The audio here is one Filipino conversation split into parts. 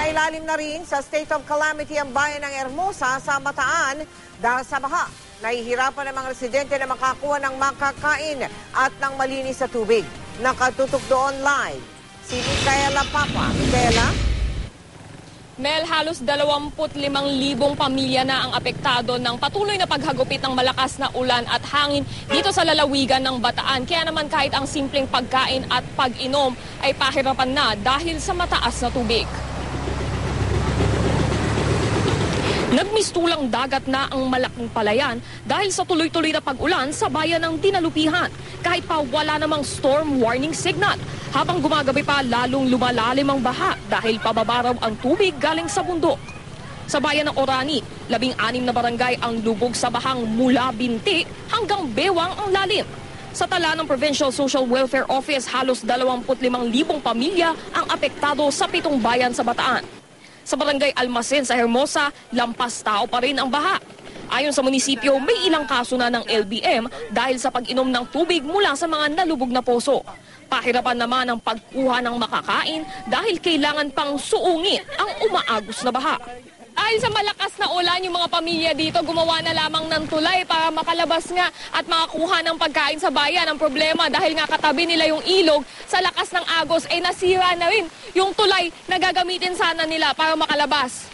Nailalalim na rin sa state of calamity ang bayan ng Hermosa sa Bataan dahil sa baha. Nahihirapan ang mga residente na makakuha ng makakain at ng malinis na tubig. Nakatutok doon live si Micaela Papa. Micaela? Mel, halos 25,000 pamilya na ang apektado ng patuloy na paghagupit ng malakas na ulan at hangin dito sa lalawigan ng Bataan. Kaya naman kahit ang simpleng pagkain at pag-inom ay pahirapan na dahil sa mataas na tubig. Nagmistulang dagat na ang malaking palayan dahil sa tuloy-tuloy na pag-ulan sa bayan ng Dinalupihan. Kahit pa wala namang storm warning signal. Habang gumagabi pa, lalong lumalalim ang baha dahil pababa raw ang tubig galing sa bundok. Sa bayan ng Orani, 16 na barangay ang lubog sa bahang mula Binti hanggang Bewang ang lalim. Sa tala ng Provincial Social Welfare Office, halos 25,000 pamilya ang apektado sa 7 bayan sa Bataan. Sa barangay Almacen sa Hermosa, lampas tao pa rin ang baha. Ayon sa munisipyo, may ilang kaso na ng LBM dahil sa pag-inom ng tubig mula sa mga nalubog na poso. Pahirapan naman ang pagkuha ng makakain dahil kailangan pang suungin ang umaagos na baha. Dahil sa malakas na ulan, yung mga pamilya dito gumawa na lamang ng tulay para makalabas nga at makakuha ng pagkain sa bayan. Ang problema dahil nga katabi nila yung ilog, sa lakas ng agos ay nasira na rin yung tulay na gagamitin sana nila para makalabas.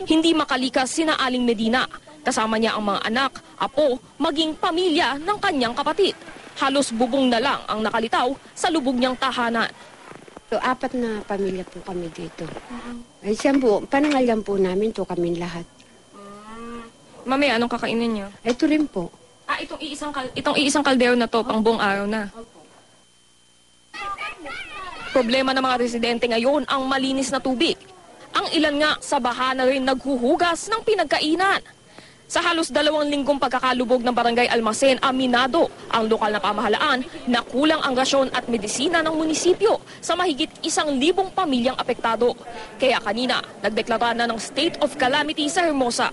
Hindi makalikas sina Aling Medina. Kasama niya ang mga anak, apo, maging pamilya ng kanyang kapatid. Halos bubong na lang ang nakalitaw sa lubog niyang tahanan. 4 na pamilya po kami dito. Ay siya po, panangalan po namin to kami lahat. Mami, anong kakainin niyo? Ito rin po. Itong iisang kaldero na to, pang buong araw na. Problema ng mga residente ngayon ang malinis na tubig. Ang ilan nga sa baha na rin naghuhugas ng pinagkainan. Sa halos 2 linggong pagkakalubog ng barangay Almacen, aminado ang lokal na pamahalaan na kulang ang rasyon at medisina ng munisipyo sa mahigit 1,000 pamilyang apektado. Kaya kanina, nagdeklara na ng state of calamity sa Hermosa.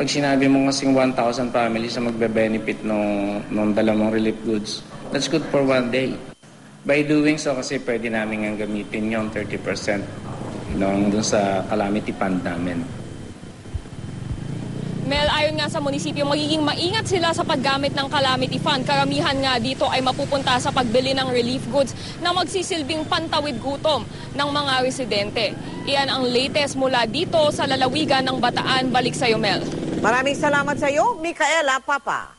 Pag sinabi mo kasing 1,000 families na magbe-benefit ng dalawang relief goods, that's good for 1 day. By doing so, kasi pwede namin ang gamitin yung 30% dun sa calamity fund namin. Mel, ayon nga sa munisipyo, magiging maingat sila sa paggamit ng calamity fund. Karamihan nga dito ay mapupunta sa pagbili ng relief goods na magsisilbing pantawid gutom ng mga residente. Iyan ang latest mula dito sa lalawigan ng Bataan. Balik sa iyo, Mel. Maraming salamat sa iyo, Micaela Papa.